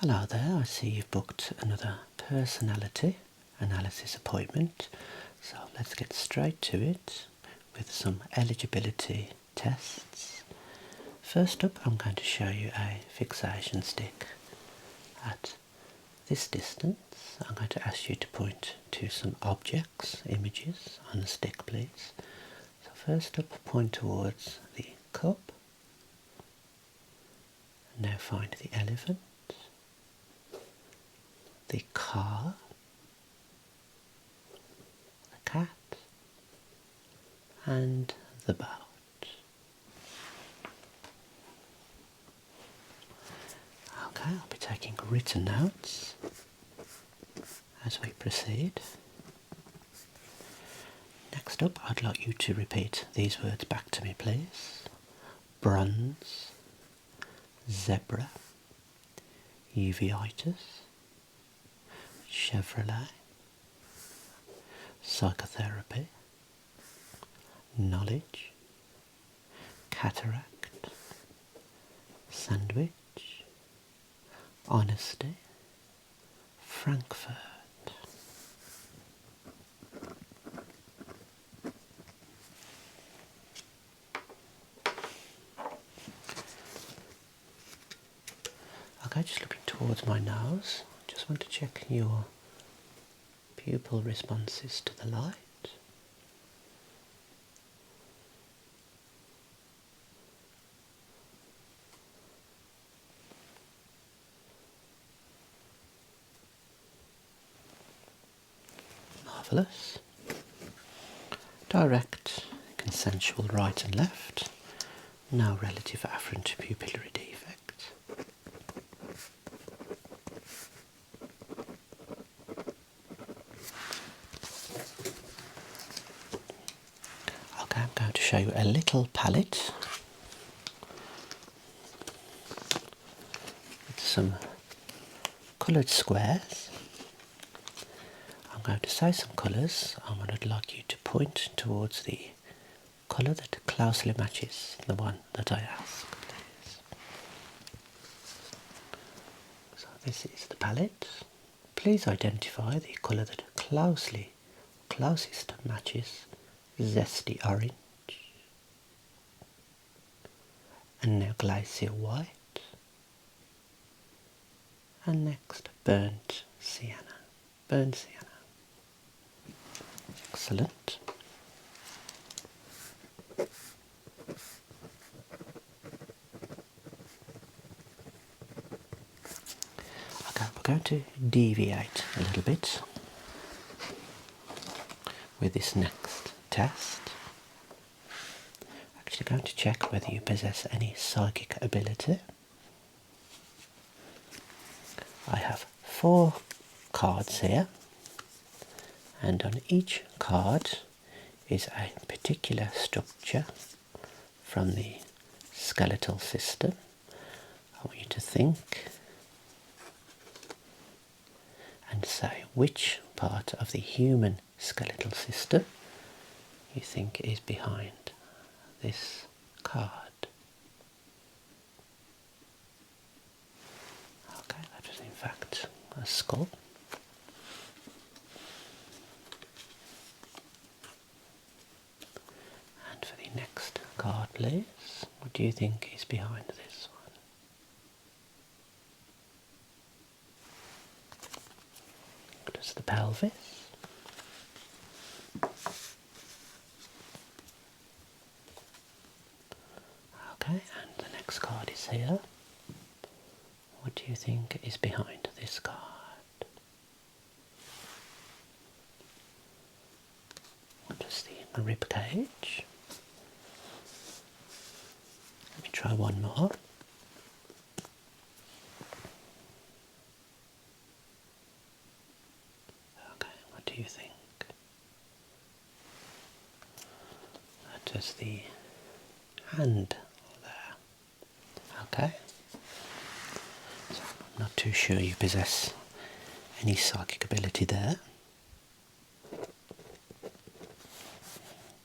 Hello there, I see you've booked another personality analysis appointment, so let's get straight to it with some eligibility tests. First up, I'm going to show you a fixation stick at this distance. I'm going to ask you to point to some objects, images on the stick please. So first up, point towards the cup. Now find the elephant, the car, the cat and the boat. Okay, I'll be taking written notes as we proceed. Next up, I'd like you to repeat these words back to me please. Bronze, zebra, uveitis, Chevrolet, psychotherapy, knowledge, cataract, sandwich, honesty, Frankfurt. Okay, just looking towards my nose. Just want to check your pupil responses to the light. Marvellous. Direct, consensual right and left. No relative afferent pupillary defect. Okay, I'm going to show you a little palette with some coloured squares. I'm going to say some colours and I'd like you to point towards the colour that closely matches the one that I ask, please. So this is the palette. Please identify the colour that closest matches zesty orange, and now glacier white, and next burnt sienna. Excellent. Okay, we're going to deviate a little bit with this next test. Actually going to check whether you possess any psychic ability. I have 4 cards here, and on each card is a particular structure from the skeletal system. I want you to think and say which part of the human skeletal system you think is behind this card. Okay, that was in fact a skull. And for the next card please, what do you think is behind this one? Just the pelvis. Okay, and the next card is here. What do you think is behind this card? What is the rib cage? Let me try one more. Okay, what do you think? That is the hand there. Okay. So I'm not too sure you possess any psychic ability there.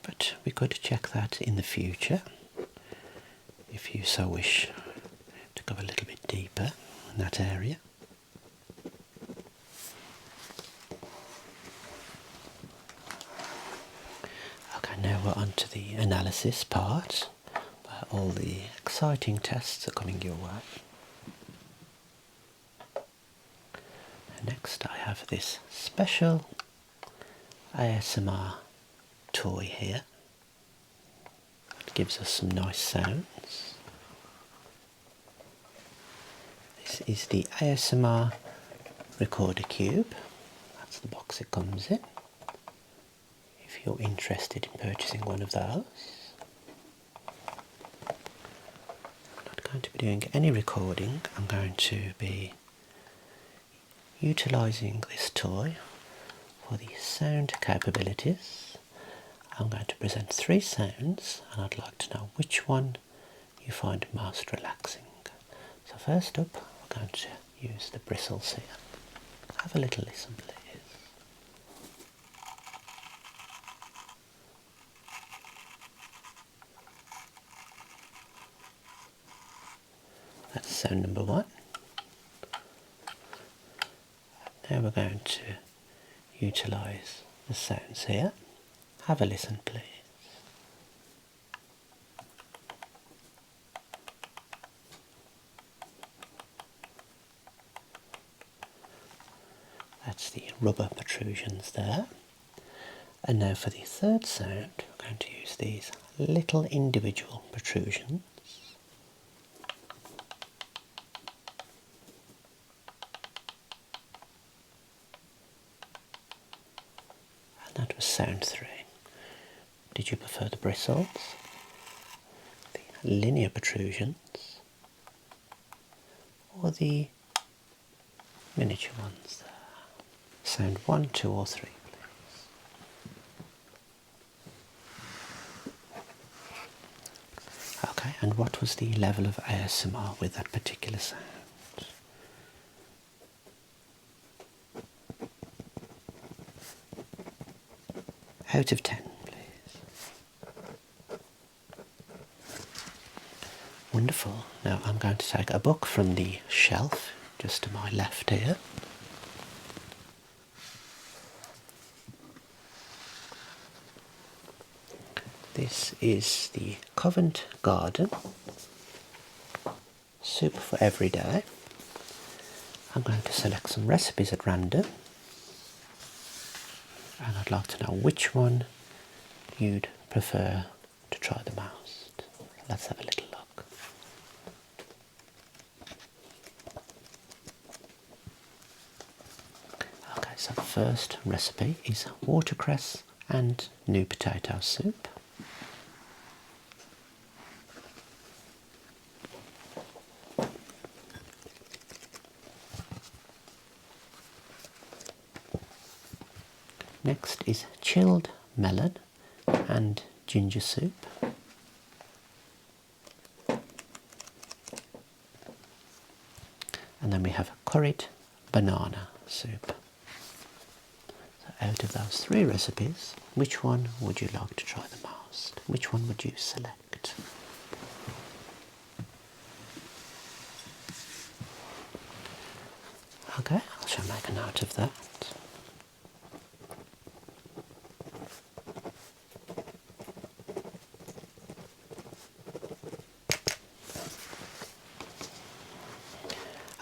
But we could check that in the future if you so wish to go a little bit deeper in that area. on to the analysis part, where all the exciting tests are coming your way. And next I have this special ASMR toy here. It gives us some nice sounds. This is the ASMR recorder cube. That's the box it comes in. If you're interested in purchasing one of those. I'm not going to be doing any recording. I'm going to be utilising this toy for the sound capabilities. I'm going to present 3 sounds and I'd like to know which one you find most relaxing. So first up, we're going to use the bristles here. Have a little listen, please. That's sound number 1. Now we're going to utilise the sounds here. Have a listen, please. That's the rubber protrusions there. And now for the third sound, we're going to use these little individual protrusions. And that was sound 3. Did you prefer the bristles, the linear protrusions, or the miniature ones there? Sound 1, 2 or 3, please. Okay, and what was the level of ASMR with that particular sound? Out of 10, please. Wonderful. Now I'm going to take a book from the shelf just to my left here. This is the Covent Garden Soup for Every Day. I'm going to select some recipes at random. And I'd like to know which one you'd prefer to try the most. Let's have a little look. Okay, so the first recipe is watercress and new potato soup. Next is chilled melon and ginger soup. And then we have curried banana soup. So out of those 3 recipes, which one would you like to try the most? Which one would you select? Okay, I shall make a note of that.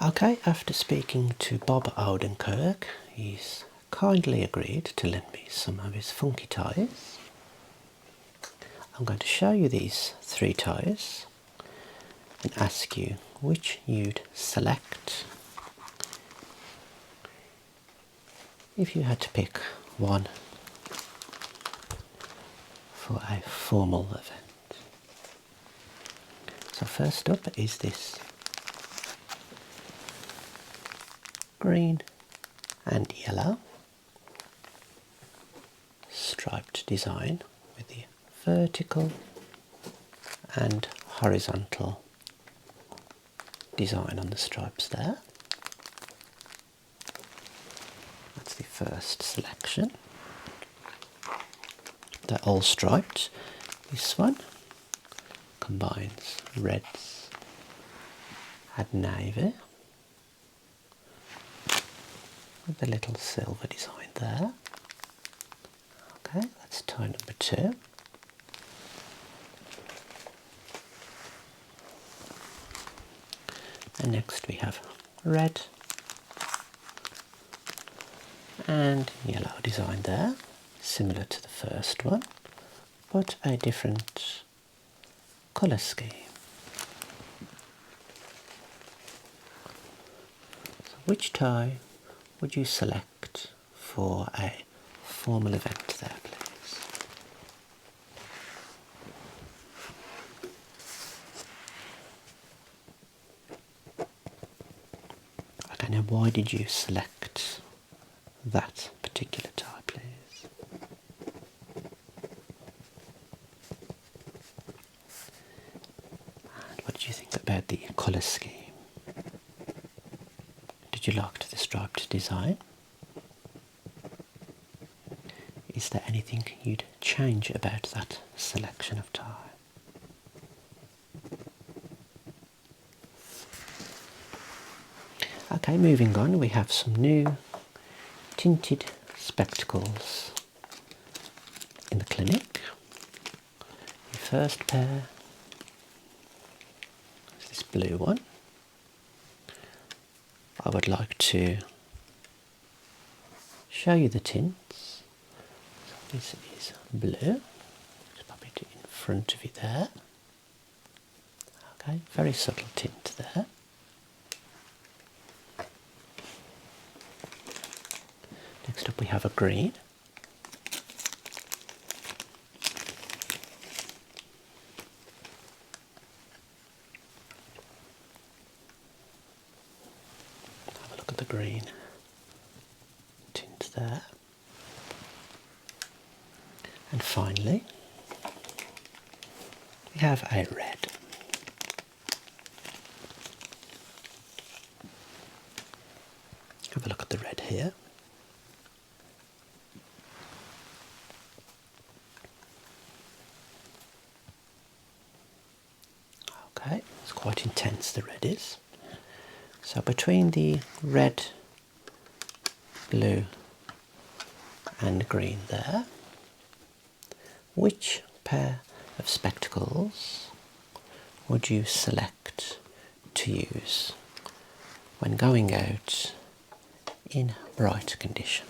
Okay, after speaking to Bob Odenkirk, he's kindly agreed to lend me some of his funky ties. I'm going to show you these 3 ties and ask you which you'd select if you had to pick one for a formal event. So first up is this green and yellow striped design with the vertical and horizontal design on the stripes there. That's the first selection. They're all striped. This one combines reds and navy with a little silver design there. Okay, that's tie number 2. And next we have red and yellow design there, similar to the first one, but a different colour scheme. So which tie would you select for a formal event there, please? Okay, now why did you select that particular tie, please? And what did you think about the colour scheme? Did you like the striped design? Is there anything you'd change about that selection of tie? Okay, moving on, we have some new tinted spectacles in the clinic. The first pair is this blue one. I would like to show you the tints. So this is blue. Just pop it in front of you there. Okay, very subtle tint there. Next up we have a green. Have a look at the green tint there. And finally, we have a red. Have a look at the red here. Okay, it's quite intense, the red is. So between the red, blue and green there, which pair of spectacles would you select to use when going out in bright conditions?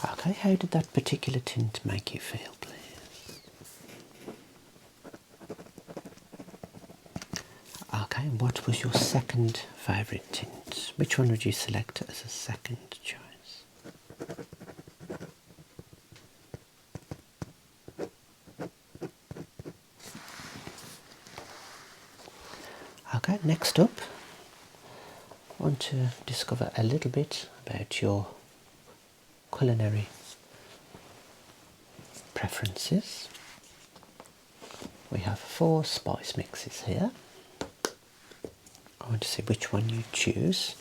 Okay, how did that particular tint make you feel, please? Okay, and what was your second favourite tint? Which one would you select as a second choice? Okay, next up, I want to discover a little bit about your culinary preferences. We have 4 spice mixes here. I want to see which one you choose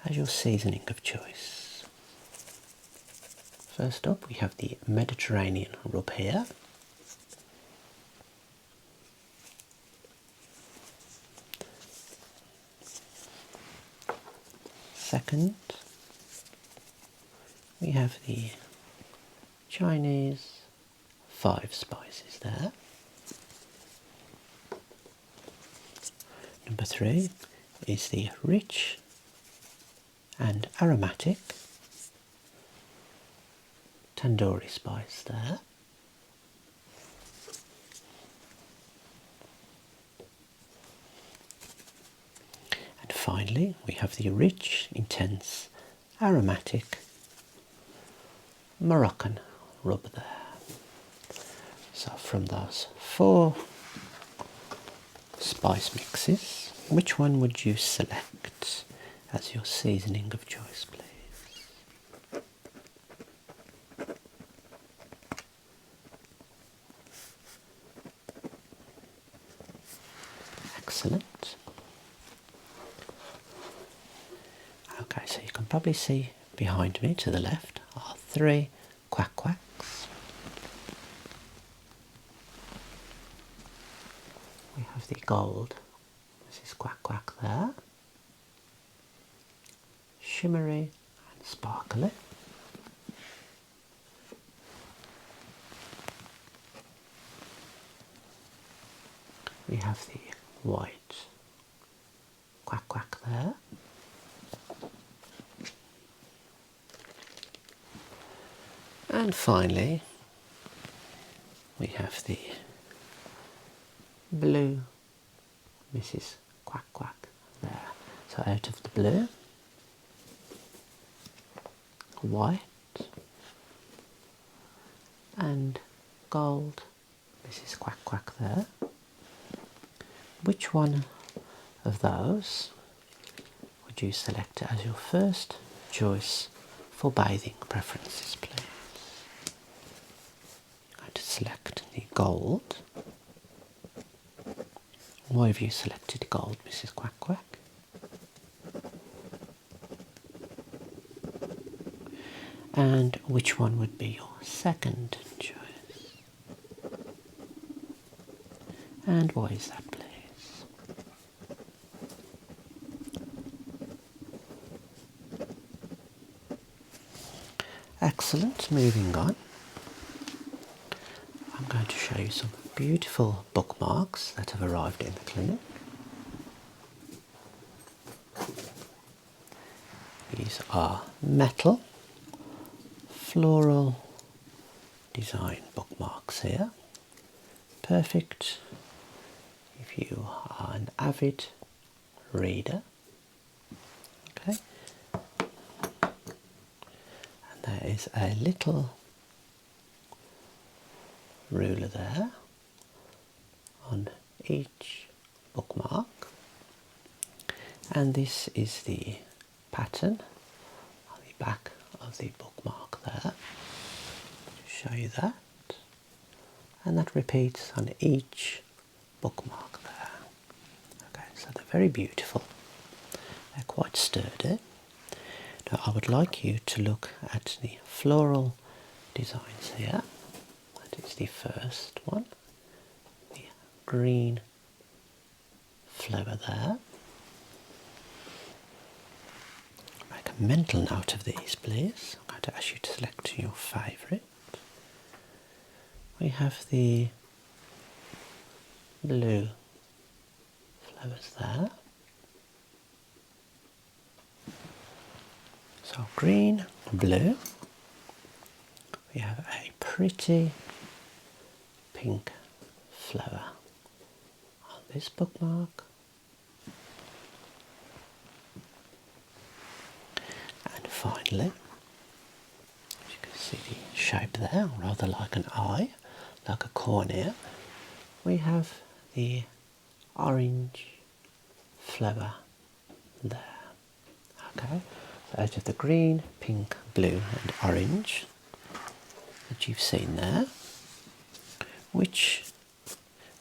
as your seasoning of choice. First up we have the Mediterranean rub here. Second, we have the Chinese 5 spices there. Number 3 is the rich and aromatic tandoori spice there. And finally we have the rich, intense, aromatic Moroccan rub there. So from those 4 spice mixes, which one would you select as your seasoning of choice, please? Excellent. Okay, so you can probably see behind me to the left are 3 Quack Quacks. We have the gold Mrs Quack Quack there, shimmery and sparkly. we have the white quack quack there. And finally, we have the blue Mrs Quack Quack there. So out of the blue, white and gold Mrs Quack Quack there. Which one of those would you select as your first choice for bathing preferences, please? I'm going to select the gold. Why have you selected gold, Mrs Quack Quack? And which one would be your second choice? And why is that, please? Excellent, moving on. I'm going to show you some beautiful bookmarks that have arrived in the clinic. These are metal, floral design bookmarks here. Perfect if you are an avid reader. Okay. And there is a little ruler there on each bookmark, and this is the pattern on the back of the bookmark there to show you that, and that repeats on each bookmark there. Okay, so they're very beautiful, they're quite sturdy. Now I would like you to look at the floral designs here. That is the first one, the green flower there. Make a mental note of these, please. I'm going to ask you to select your favourite. We have the blue flowers there. So green, blue. We have a pretty pink flower on this bookmark. And finally, as you can see the shape there, rather like an eye, like a cornea, we have the orange flower there. Okay, so out of the green, pink, blue and orange that you've seen there, which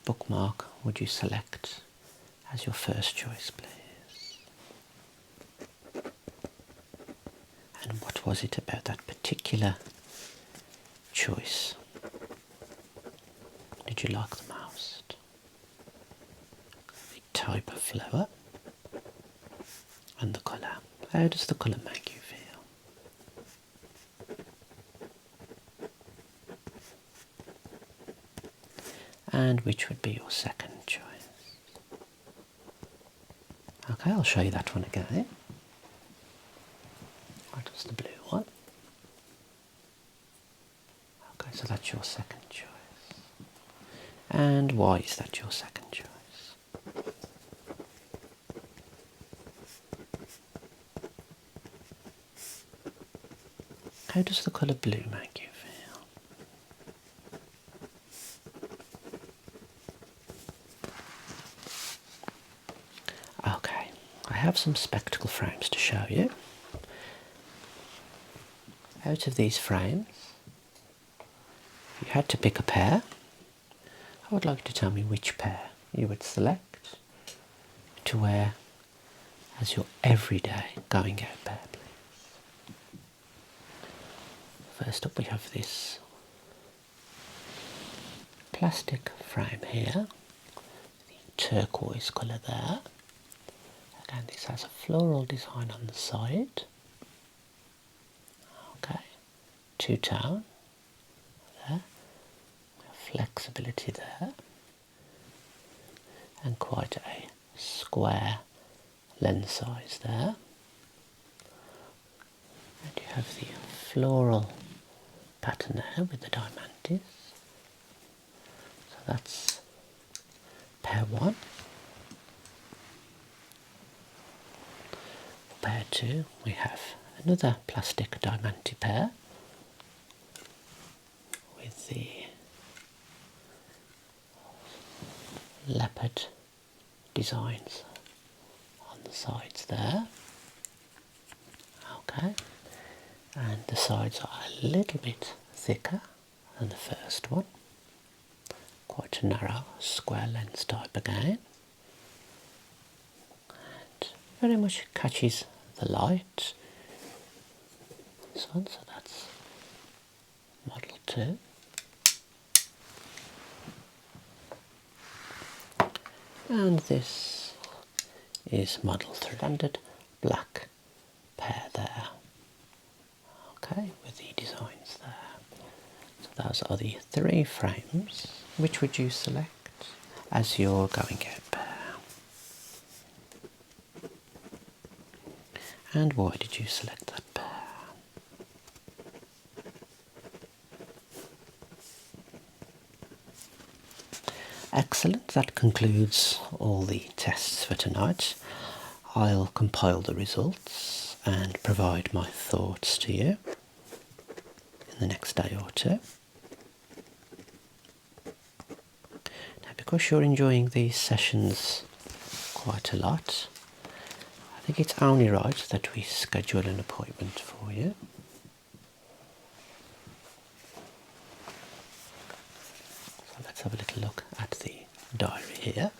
bookmark would you select as your first choice, please? And what was it about that particular choice did you like the most? The type of flower and the colour. How does the colour make you feel? And which would be your second choice? Okay, I'll show you that one again. What is the blue one? Okay, so that's your second choice. And why is that your second choice? How does the colour blue make you feel? Okay, I have some spectacle frames to show you. Out of these frames, if you had to pick a pair, I would like you to tell me which pair you would select to wear as your everyday going out pair, please. First up we have this plastic frame here, the turquoise colour there. Again, this has a floral design on the side. Okay, two-tone there, flexibility there. and quite a square lens size there. And you have the floral pattern there with the diamantes. So that's pair 1. For pair 2 we have another plastic diamante pair with the leopard designs on the sides there. Okay, and the sides are a little bit thicker than the first one. Quite a narrow square lens type again. And very much catches the light. This one, so that's model 2. And this is model 3. Standard black pair there. Okay, with the designs there. So those are the 3 frames. Which would you select as your going out pair? And why did you select that pair? Excellent, that concludes all the tests for tonight. I'll compile the results and provide my thoughts to you in the next day or two. Now, because you're enjoying these sessions quite a lot, I think it's only right that we schedule an appointment for you. So let's have a little look at the diary here.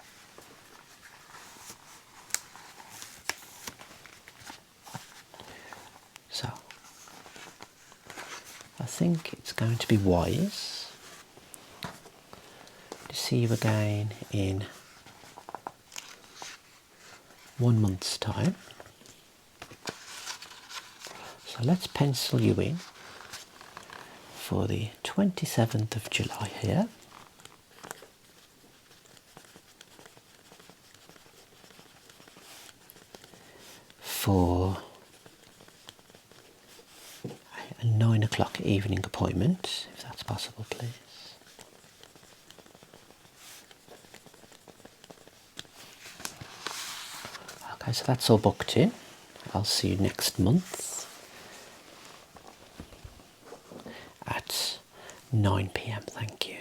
So, I think it's going to be wise to see you again in 1 month's time. So let's pencil you in for the 27th of July here. For a 9 o'clock evening appointment, if that's possible, please. Okay, so that's all booked in. I'll see you next month at 9 PM. Thank you.